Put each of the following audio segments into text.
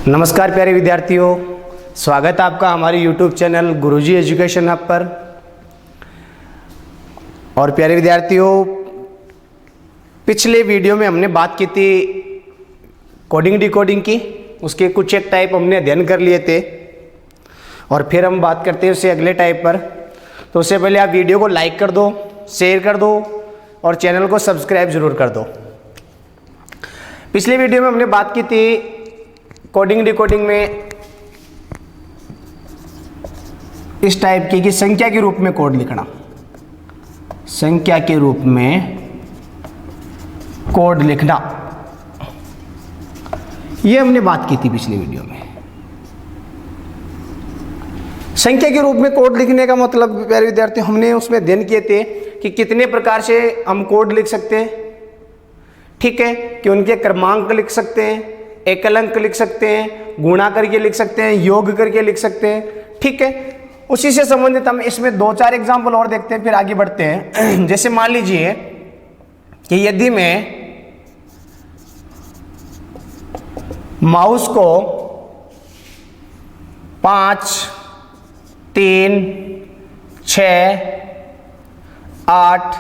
नमस्कार प्यारे विद्यार्थियों, स्वागत है आपका हमारे YouTube चैनल गुरुजी एजुकेशन हब पर। और प्यारे विद्यार्थियों, पिछले वीडियो में हमने बात की थी कोडिंग डिकोडिंग की, उसके कुछ एक टाइप हमने अध्ययन कर लिए थे और फिर हम बात करते हैं उससे अगले टाइप पर। तो उससे पहले आप वीडियो को लाइक कर दो, शेयर कर दो और चैनल को सब्सक्राइब जरूर कर दो। पिछले वीडियो में हमने बात की थी कोडिंग डिकोडिंग में इस टाइप की कि संख्या के रूप में कोड लिखना, संख्या के रूप में कोड लिखना, ये हमने बात की थी पिछले वीडियो में। संख्या के रूप में कोड लिखने का मतलब प्यारे विद्यार्थी, हमने उसमें अध्ययन किए थे कि कितने प्रकार से हम कोड लिख सकते हैं। ठीक है, कि उनके क्रमांक लिख सकते हैं, एकल अंक लिख सकते हैं, गुणा करके लिख सकते हैं, योग करके लिख सकते हैं। ठीक है, उसी से संबंधित हम इसमें दो चार एग्जाम्पल और देखते हैं, फिर आगे बढ़ते हैं। जैसे मान लीजिए कि यदि मैं माउस को 5, 3, 6, 8,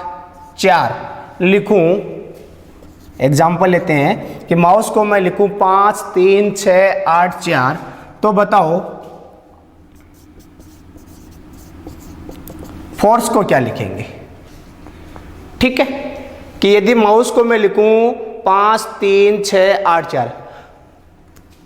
4 लिखूं, एग्जाम्पल लेते हैं कि माउस को मैं लिखूं 5, 3, 6, 8, 4, तो बताओ फोर्स को क्या लिखेंगे। ठीक है, कि यदि माउस को मैं लिखूं 5, 3, 6, 8, 4,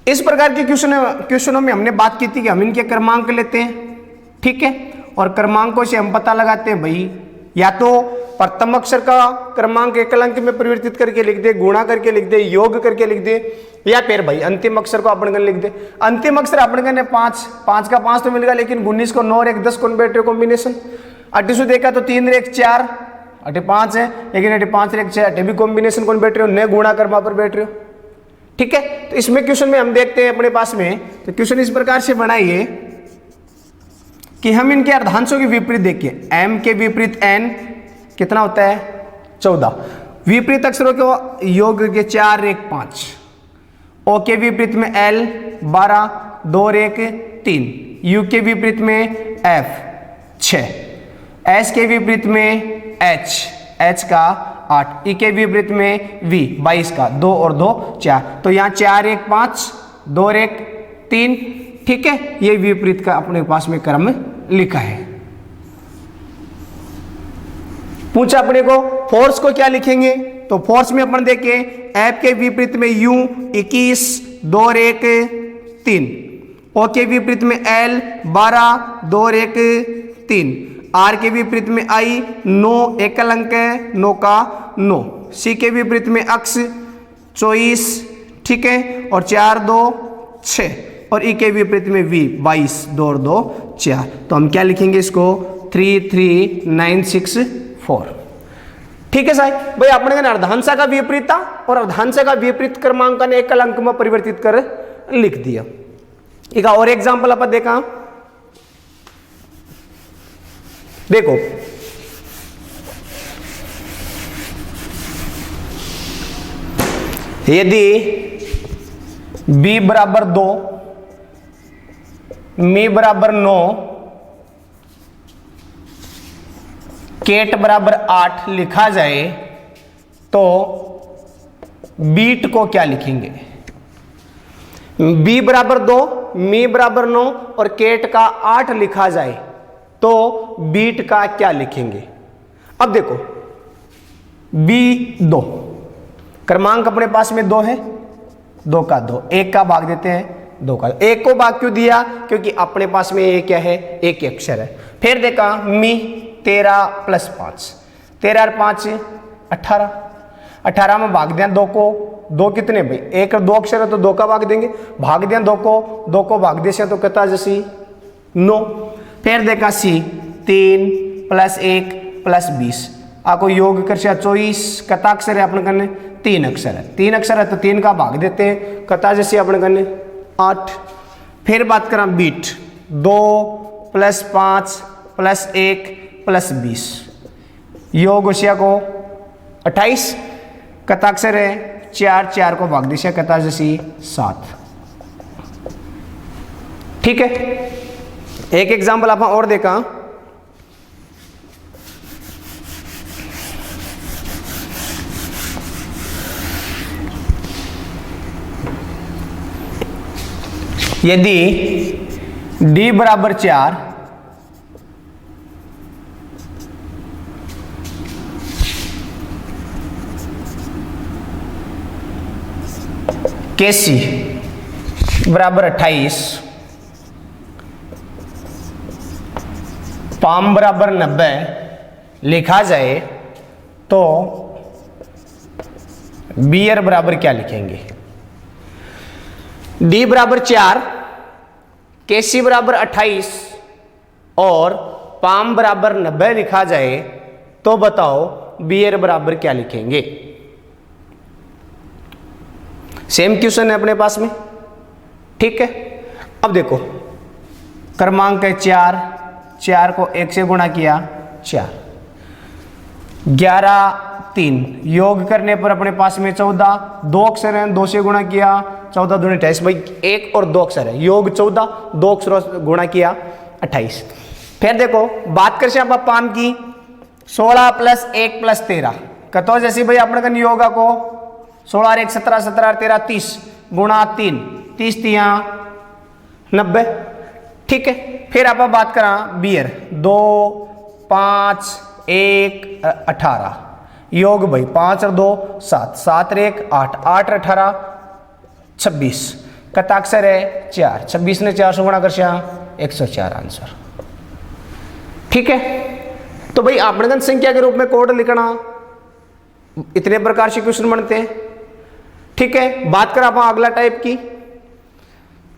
इस प्रकार के क्वेश्चनों में हमने बात की थी कि हम इनके क्रमांक लेते हैं। ठीक है, और क्रमांकों से हम पता लगाते हैं भाई, या तो प्रथम अक्षर का क्रमांक एकल अंक में परिवर्तित करके लिख दे, गुणा करके लिख दे, योग करके लिख दे, या फिर भाई अंतिम अक्षर को अपन लिख दे। अंतिम अक्षर अपन ने 5 का 5 तो मिलेगा, लेकिन 19 को 9 और 1 10 कौन बैठ रहे कॉम्बिनेशन। 28 देखा तो 3 और 1 4, 5 है, लेकिन 5 और 1 6 भी कॉम्बिनेशन कौन बैठ रहे हो, नए गुणा कर वहां पर बैठ रहे हो। ठीक है, तो इसमें क्वेश्चन में हम देखते हैं अपने पास में, तो क्वेश्चन इस प्रकार से बनाइए कि हम इनके अर्धांशों के विपरीत देखिए। m के विपरीत n कितना होता है 14, विपरीत अक्षरों के योग के 4 1 5, o के विपरीत में l 12 2 और 1 3, u के विपरीत में f 6, s के विपरीत में h का 8, e के विपरीत में v 22 का 2 और 2 4। तो यहाँ 4 1 5 2 और 1 3। ठीक है, ये विपरीत का अपने पास में क्रम लिखा है। पूछा अपने को फोर्स को क्या लिखेंगे, तो फोर्स में अपन देखें F के विपरीत में U 21 2 और 1 3, O के विपरीत में L 12 2 और 1 3, R के विपरीत में I 9 एकल अंक है 9 का 9, C के विपरीत में अक्ष 24। ठीक है, और 4 2 6, और E के विपरीत में V 22 2 और 2 4। तो हम क्या लिखेंगे इसको 3 3 9 6 4। ठीक है साहब, भाई आपने अर्धांशा का विपरीत था और अर्धांशा का विपरीत क्रमांकन एकल अंक में परिवर्तित कर लिख दिया। एक और एग्जांपल अपन देखा, देखो यदि b बराबर 2, मी बराबर 9, केट बराबर 8 लिखा जाए, तो बीट को क्या लिखेंगे। b बराबर 2, मी बराबर 9 और केट का 8 लिखा जाए, तो बीट का क्या लिखेंगे। अब देखो b 2, क्रमांक अपने पास में 2 है, 2 का 2, 1 का भाग देते हैं 2 का। 1 को भाग क्यों दिया, क्योंकि अपने पास में ये क्या है, एक ही अक्षर है। फिर देखा मी 13 प्लस 5, 13 और 5 18, 18 में भाग दिया 2 को, 2 कितने भाई, 1 और 2 अक्षर है तो 2 का भाग देंगे, भाग दिया 2 को भाग दे तो कहता जैसी 9। फिर देखा सी 3 प्लस 1 प्लस 20, आपको योग कर 24, कता अक्षर है अपने करने 3 अक्षर है, 3 अक्षर है तो 3 का भाग देते हैं, कता जैसे अपने करने 8। फिर बात करा बीट 2 प्लस 5 प्लस 1 प्लस 20, योग होशिया को 28, कताक्षर है 4, 4 को भाग दिशा कता जैसी 7। ठीक है, एक एग्जाम्पल आप और देखा, यदि d बराबर 4 KC बराबर 28 पाम बराबर 90 लिखा जाए तो बियर बराबर क्या लिखेंगे? d बराबर 4, KC बराबर 28 और पाम बराबर 90 लिखा जाए तो बताओ बियर बराबर क्या लिखेंगे? सेम क्वेश्चन है अपने पास में, ठीक है। अब देखो क्रमांक है 4, 4 को 1 से गुणा किया 4, 11, 3 योग करने पर अपने पास में 14, 2 अक्षर हैं, 2 से गुणा किया 14 दूनी 28, भाई 1 और 2 अक्षर है, योग 14, 2 अक्षरों गुणा किया 28। फिर देखो बात कर आप पाम की, 16 प्लस 1 प्लस 13 कतो जैसी भाई अपने कन योगा को 16 और 1 17, 17 और 13 30 गुणा 3, 30 तिया 90, ठीक है। फिर आप बात करा बियर 2, 5, 1, 18 योग भाई 5 और 2 7, 7 और 1 8, 8 और 18 26 कता अक्षर है 4, 26 ने 4 से गुणा कर 104 आंसर, ठीक है। तो भाई आपने संख्या के रूप में कोड लिखना, इतने प्रकार से क्वेश्चन बनते हैं, ठीक है। बात करें आप अगला टाइप की,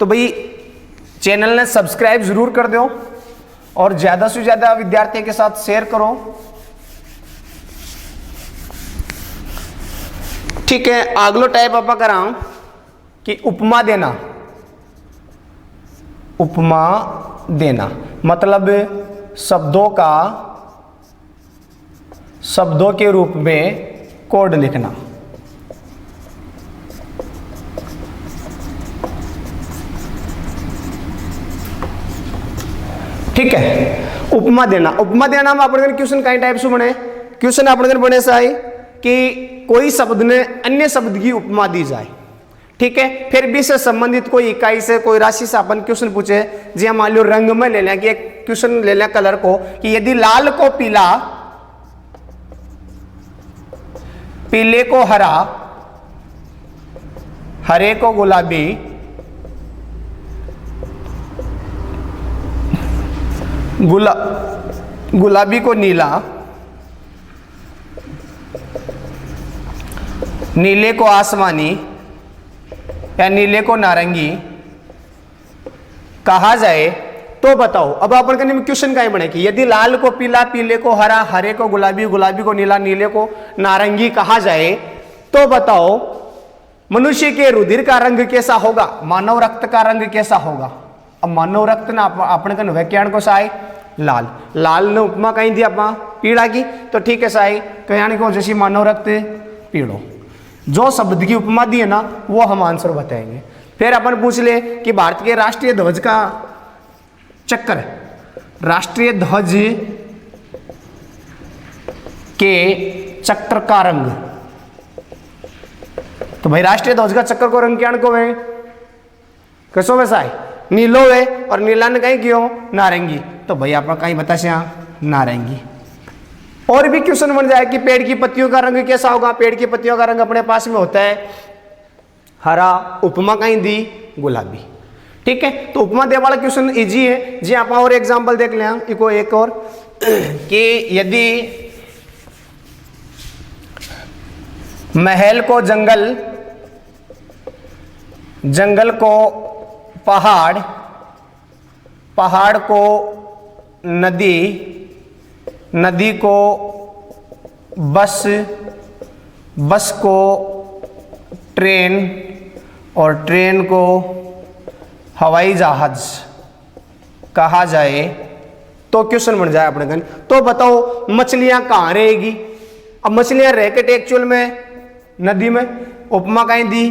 तो भाई चैनल ने सब्सक्राइब जरूर कर दो और ज्यादा से ज्यादा विद्यार्थियों के साथ शेयर करो, ठीक है। अगलो टाइप आप करा कि उपमा देना, उपमा देना मतलब शब्दों के रूप में कोड लिखना, ठीक है। उपमा देना, उपमा देना में अपने क्वेश्चन कई टाइप से बने, क्वेश्चन अपने बने से आए कि कोई शब्द ने अन्य शब्द की उपमा दी जाए, ठीक है। फिर भी से संबंधित कोई इकाई से कोई राशि से अपन क्वेश्चन पूछे, जी हम मान लो रंग में ले लें कि एक क्वेश्चन ले लें कलर को, कि यदि लाल को पीला, पीले को हरा, हरे को गुलाबी, गुलाबी को नीला, नीले को आसमानी या नीले को नारंगी कहा जाए तो बताओ। अब अपन क्वेश्चन का ही बने कि यदि लाल को पीला, पीले को हरा, हरे को गुलाबी, गुलाबी को नीला, नीले को नारंगी कहा जाए तो बताओ मनुष्य के रुधिर का रंग कैसा होगा, मानव रक्त का रंग कैसा होगा। अब मानव रक्त ना अपने कन वैज्ञानिक को साई लाल, लाल ने उपमा कहीं दी अपना पीड़ा की, तो ठीक है साई कहीं को जैसी मानव रक्त पीड़ो, जो शब्द की उपमा दी है ना वो हम आंसर बताएंगे। फिर अपन पूछ ले कि भारत के राष्ट्रीय ध्वज का चक्कर, राष्ट्रीय ध्वज के चक्र का रंग, तो भाई राष्ट्रीय ध्वज का चक्कर को रंग क्या को है, कैसो वैसा है नीलो है, और नीला ने कहीं क्यों नारंगी, तो भाई आप कहीं बता से नारंगी। और भी क्वेश्चन बन जाए कि पेड़ की पत्तियों का रंग कैसा होगा, पेड़ की पत्तियों का रंग अपने पास में होता है हरा, उपमा कहीं दी गुलाबी, ठीक है। तो उपमा दे वाला क्वेश्चन इजी है जी। आप और एग्जांपल देख लें इको एक और कि यदि महल को जंगल, जंगल को पहाड़, पहाड़ को नदी, नदी को बस, बस को ट्रेन और ट्रेन को हवाई जहाज कहा जाए तो क्वेश्चन बन जाए अपने गन। तो बताओ मछलियां कहाँ रहेगी। अब मछलियां रैकेट एक्चुअल में नदी में, उपमा कहीं दी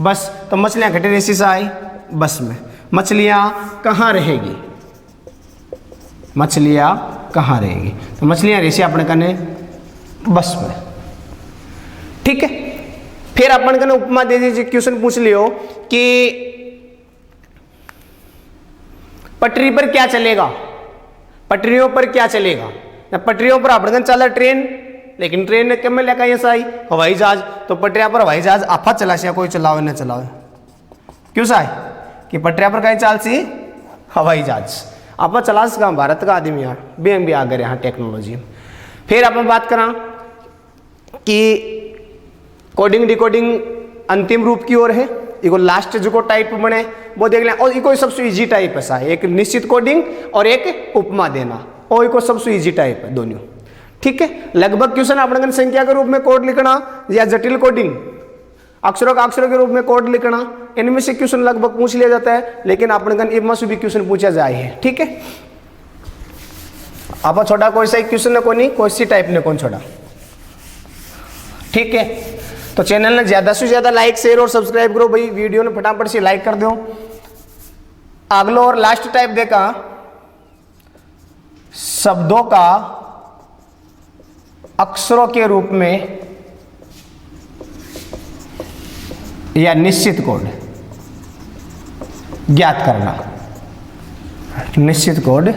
बस, तो मछलियां घटे रेसी से आई बस में। मछलियां कहाँ रहेगी, मछलियां कहाँ रहेगी, तो मछलियां रेसी अपने कने बस में। ठीक है, फिर अपन कने उपमा दे दीजिए, क्वेश्चन पूछ लियो कि पटरी पर क्या चलेगा, पटरियों पर क्या चलेगा, पटरियों पर अपन कने चला ट्रेन, लेकिन ट्रेन ने क्या में लेकर ऐसा आई हवाई जहाज, तो पटरिया पर हवाई जहाज आफत चला से कोई चलावे न चलावे, क्यों सा है कि पटरिया पर कहीं चाल सी हवाई जहाज आप चला सका, भारत का आदमी यार भी आ गए यहाँ टेक्नोलॉजी में। फिर अपन बात करा कि कोडिंग डिकोडिंग अंतिम रूप की ओर है, इको लास्ट जो टाइप बने वो देख लें, और इको सबसे इजी टाइप ऐसा है, एक निश्चित कोडिंग और एक उपमा देना, और इको सबसे इजी टाइप है दोनों। ठीक है, लगभग क्वेश्चन अपने संख्या के रूप में कोड लिखना या जटिल कोडिंग अक्षरों का अक्षरों के रूप में कोड लिखना, इनमें से क्वेश्चन लगभग पूछ लिया जाता है, लेकिन अपने इनमें से भी क्वेश्चन पूछा जाए है। ठीक है, आप छोटा कोई सा क्वेश्चन ने कोई कोई सी टाइप ने कौन छोड़ा। ठीक है, तो चैनल ने ज्यादा से ज्यादा लाइक शेयर और सब्सक्राइब करो भाई, वीडियो ने फटाफट से लाइक कर दो। अगलो और लास्ट टाइप देखा शब्दों का अक्षरों के रूप में या निश्चित कोड ज्ञात करना, निश्चित कोड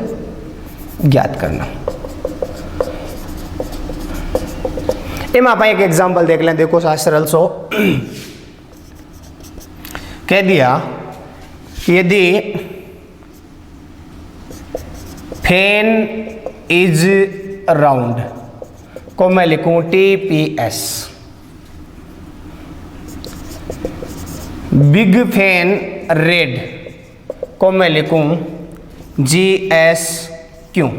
ज्ञात करना। इनमें आप एक एग्जांपल देख लें, देखो सरल सो कह दिया कि यदि फैन इज राउंड को मैं लिखूं TPS, बिग फैन रेड को मैं लिखूं GSQ,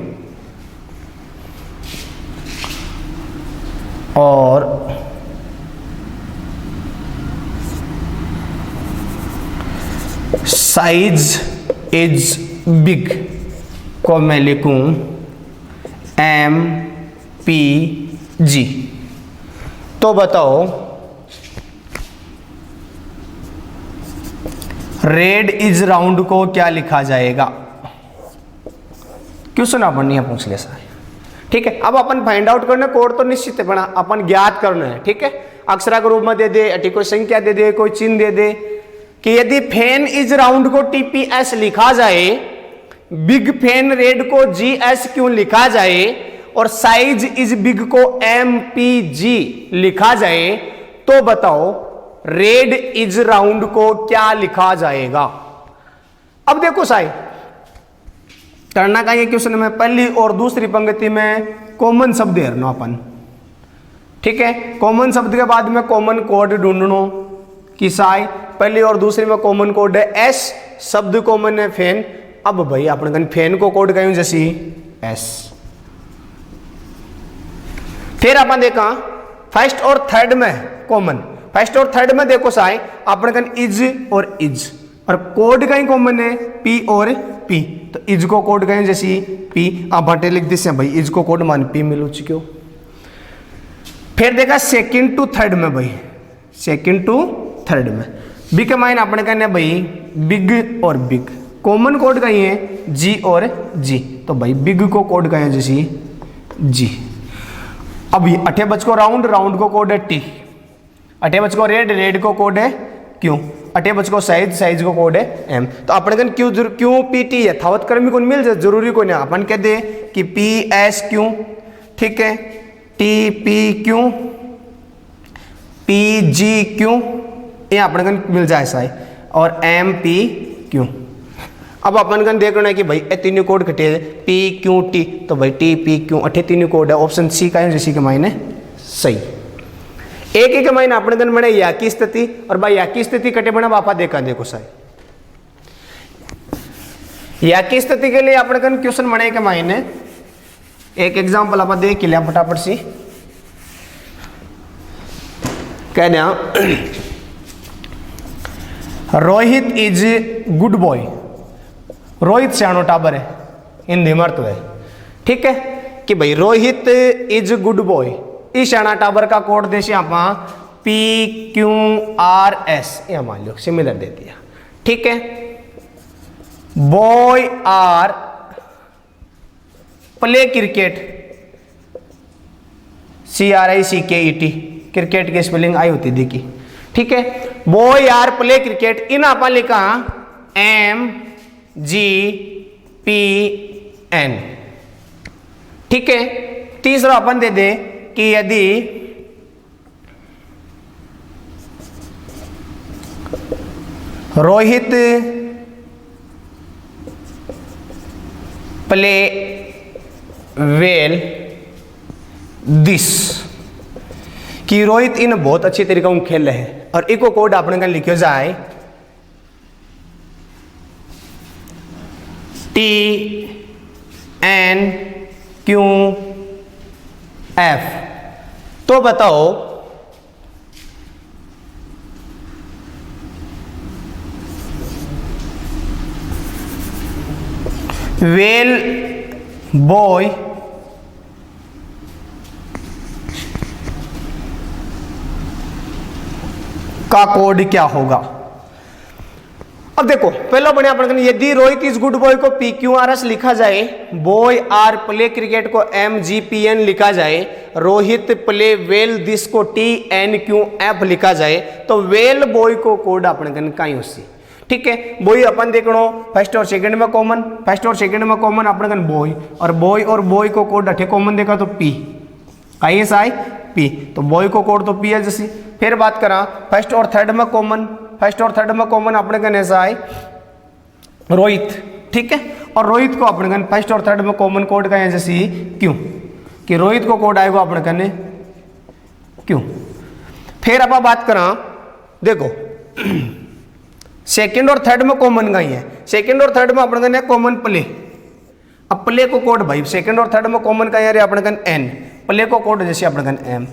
और साइज इज बिग को मैं लिखूं MPG। तो बताओ रेड इज राउंड को क्या लिखा जाएगा, क्वेश्चन अपन यहाँ पूछ ले सारे। ठीक है, अब अपन फाइंड आउट करना, कोड तो निश्चित है, अपन ज्ञात करना है। ठीक है, अक्षरा के रूप में दे दे, कोई संख्या दे दे, कोई चिन्ह दे दे कि यदि फैन इज राउंड को TPS लिखा जाए, बिग फैन रेड को GSQ लिखा जाए, और साइज इज बिग को MPG लिखा जाए, तो बताओ रेड इज राउंड को क्या लिखा जाएगा। अब देखो साई करना का ये क्वेश्चन में पहली और दूसरी पंक्ति में कॉमन शब्द हेरना अपन। ठीक है, कॉमन शब्द के बाद में कॉमन कोड ढूंढनो कि साई पहली और दूसरी में कॉमन कोड है S, शब्द कॉमन है फैन। अब भाई अपन फैन को कोड कहीं जैसी S। फिर अपन देखा फर्स्ट और थर्ड में कॉमन, फर्स्ट और थर्ड में देखो साई अपन इज और इज, और कोड कहीं कॉमन है P और P, तो इज को कोड कहीं जैसी P, आप बाटे लिख दिसे भाई इज को कोड मान P मिलो चुके। फिर देखा सेकंड टू थर्ड में भाई, सेकंड टू थर्ड में बी के माइन अपने कहने भाई बिग और बिग, कॉमन कोड कहीं है G और G, तो भाई बिग को कोड कहीं जैसी G। अब अठे बच को राउंड, राउंड को कोड है T, अठे बच को रेड, रेड को कोड है Q, अठे बच को साइज, साइज को कोड है M। तो अपने कन क्यू PT है थावत कर्मी को मिल जाए, जरूरी को नहीं, अपन कह दे कि PSQ। ठीक है, TPQ, PGQ ये अपने कन मिल जाए साई, और MPQ। अब अपन कन देखना है कि भाई ये तीनों कोड कटे PQT, तो भाई TPQ अठे तीनों कोड है, ऑप्शन C का है जिसी के मायने सही। एक ही के मायने अपने कन बने या की स्थिति, और भाई या की स्थिति कटे बना बापा देखा देखो साई, या की स्थिति के लिए अपने कन क्वेश्चन बने के मायने एक एग्जांपल आप देख लिया फटाफट सी। कह दिया Rohit is good boy, Rohit सियाणो टाबर है, हिंदी मर्त है। ठीक है कि भाई रोहित इज गुड बॉय, इस सियाणा टाबर का कोड देश आप PQRS ये मान लो सिमिलर दे दिया। ठीक है, boy are play cricket, CRICKET, cricket की स्पेलिंग आई होती देखी, ठीक है। बॉय आर प्ले क्रिकेट, इन अपन लिखा MGPN, ठीक है। तीसरा अपन दे दे कि यदि रोहित प्ले वेल दिस, कि रोहित इन बहुत अच्छी तरीका से खेल रहे हैं, और इको कोड अपने का लिखो जाए TNQF। तो बताओ वेल बॉय का कोड क्या होगा। अब देखो पहला बढ़िया अपन, यदि रोहित इज गुड बॉय को PQRS लिखा जाए, बॉय आर प्ले क्रिकेट को MGPN लिखा जाए, रोहित प्ले वेल दिस को TNQF लिखा जाए, तो वेल बॉय को कोड अपन कहीं उससे, ठीक है। बॉय अपन देखो फर्स्ट और सेकंड में कॉमन, फर्स्ट और सेकंड में कॉमन अपन बॉय, और बॉय को कोड अठे कॉमन देखा तो P, ISI P, तो बॉय को कोड तो P है जैसी। फिर बात करा फर्स्ट और थर्ड में कॉमन, फर्स्ट और थर्ड में कॉमन अपने कन ऐसा है रोहित, ठीक है। और रोहित को अपने कन फर्स्ट और थर्ड में कॉमन कोड का है जैसी क्यों, कि रोहित को कोड आएगा अपने कन क्यों। फिर अब बात करा देखो सेकंड और थर्ड में कॉमन का ही है, सेकंड और थर्ड में अपने कन है कॉमन प्ले। अब प्ले को कोड भाई सेकंड और थर्ड में कॉमन का है अपने कन N, प्ले को कोड जैसे अपने कन M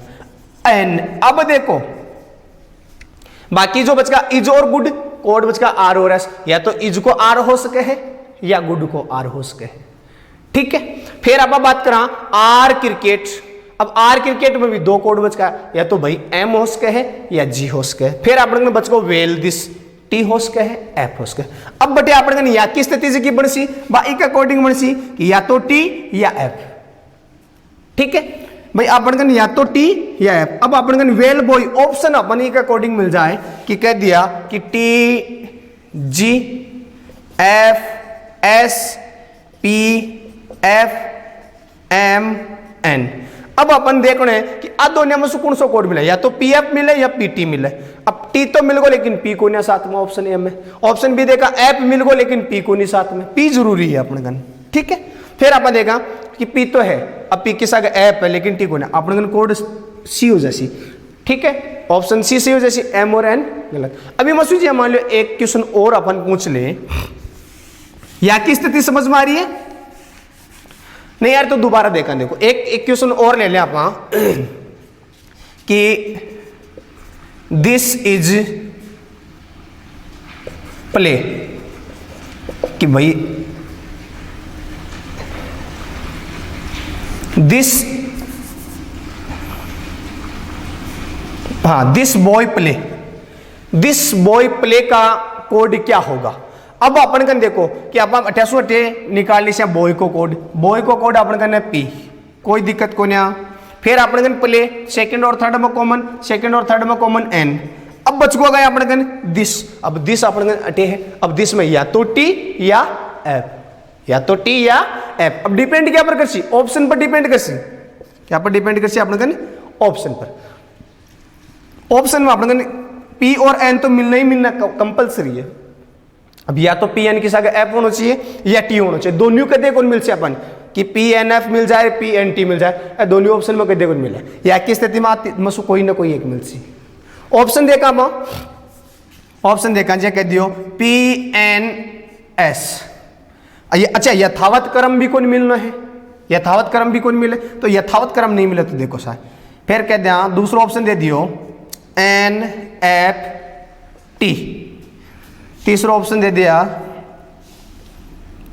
N। अब देखो बाकी जो बचका इज और गुड, कोड बचका R और S, या तो इज को R हो सके है या गुड को R हो सके है, ठीक है। फिर अब बात करा R क्रिकेट, अब R क्रिकेट में भी दो कोड बचका, या तो भाई M हो सके है या G हो सके है। फिर अपने बचको वेल दिस T हो सके है F हो सके। अब बटे अपने या की स्थिति से की बनसी बाई के अकॉर्डिंग बनसी कि या तो T या F, ठीक है भाई। अपन या तो T या F। अब अपन वेल बॉय ऑप्शन अपन के अकॉर्डिंग मिल जाए कि कह दिया कि T G F S P F M N। अब अपन देख रहे हैं कि आ दोनों में से कौन सा कोड मिले, या तो PF मिले या PT मिले। अब T तो मिल गो लेकिन P को नहीं साथ में, ऑप्शन ए में। ऑप्शन बी देखा F मिल गो लेकिन P को नहीं साथ में, P जरूरी है अपन कन, ठीक है। फिर अपन देखा कि P तो है, अब P किसा ऐप है लेकिन T को नहीं, अपन कोड C हो जैसी, ठीक है। ऑप्शन C हो जैसी, M और N गलत। अभी मसूद जी मान लो एक क्वेश्चन और अपन पूछ ले, या की स्थिति समझ में आ रही है नहीं यार, तो दोबारा देखा देखो एक क्वेश्चन और ले लें आप कि दिस इज प्ले, कि भाई दिस, हाँ this boy play, this boy play का कोड क्या होगा। अब अपन कन देखो कि आप 88 निकाल ली बॉय को कोड, बॉय को कोड अपन कन P, कोई दिक्कत को नहीं। फिर अपन कन प्ले सेकंड और थर्ड में कॉमन, सेकंड और थर्ड में कॉमन N। अब बच गो गए अपन कन दिस, अब दिस अपन कन अटे है, अब दिस में या तो T या F, या तो T या F। अब डिपेंड क्या पर करसी, ऑप्शन पर डिपेंड करसी, क्या पर डिपेंड करसी अपन कन ऑप्शन पर। ऑप्शन में अपन कन P और N तो मिलना ही मिलना कंपलसरी है। अब या तो P N की जगह F होना चाहिए या T होना चाहिए, दोनों कदे कौन मिल से अपन कि P N F मिल जाए P N T मिल जाए, दोनों ऑप्शन में कदे कौन मिले, या की स्थिति में मसु कोई ना कोई एक मिल सी। ऑप्शन देखा मां, ऑप्शन देखा जे कह दियो P N S। अच्छा यथावत क्रम भी कौन मिलना है, यथावत क्रम भी कौन मिले, तो यथावत क्रम नहीं मिले तो देखो साहब फिर कह दिया दूसरा ऑप्शन दे दियो N F T। तीसरा ऑप्शन दे दिया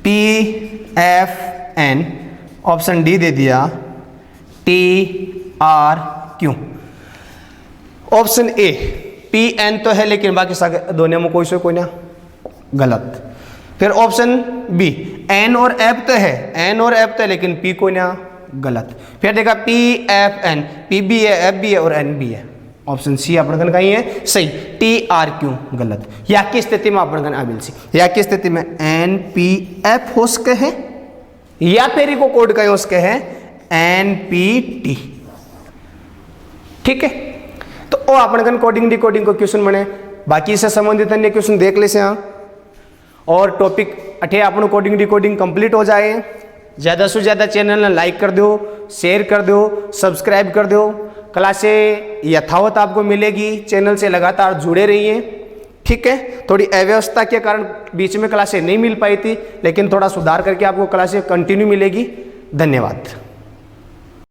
P F N। Option D दे दिया T R Q। Option A P N तो है लेकिन बाकी दोनों में कोई से कोई ना गलत। फिर ऑप्शन बी, एन और एफ तो है, एन और एफ तो है लेकिन पी को ना, गलत। फिर देखा पी एफ एन, पी भी है, एफ भी है और एन भी है। ऑप्शन सी अपन कहीं है सही, टी आर क्यू गलत। या की स्थिति में अपन आबिल सी, या की स्थिति में एन पी एफ हो सके है, या फिर को कोड कहीं हो सके है एन पी टी। ठीक है, तो वो अपन कोडिंग डिकोडिंग को क्वेश्चन बने, बाकी से संबंधित अन्य क्वेश्चन देख ले से यहाँ, और टॉपिक अठे अपन कोडिंग डिकोडिंग कंप्लीट हो जाए। ज़्यादा से ज़्यादा चैनल ने लाइक कर दो, शेयर कर दो, सब्सक्राइब कर दो। क्लासें यथावत आपको मिलेगी, चैनल से लगातार जुड़े रहिए। ठीक है, थोड़ी अव्यवस्था के कारण बीच में क्लासें नहीं मिल पाई थी, लेकिन थोड़ा सुधार करके आपको क्लासें कंटिन्यू मिलेगी। धन्यवाद।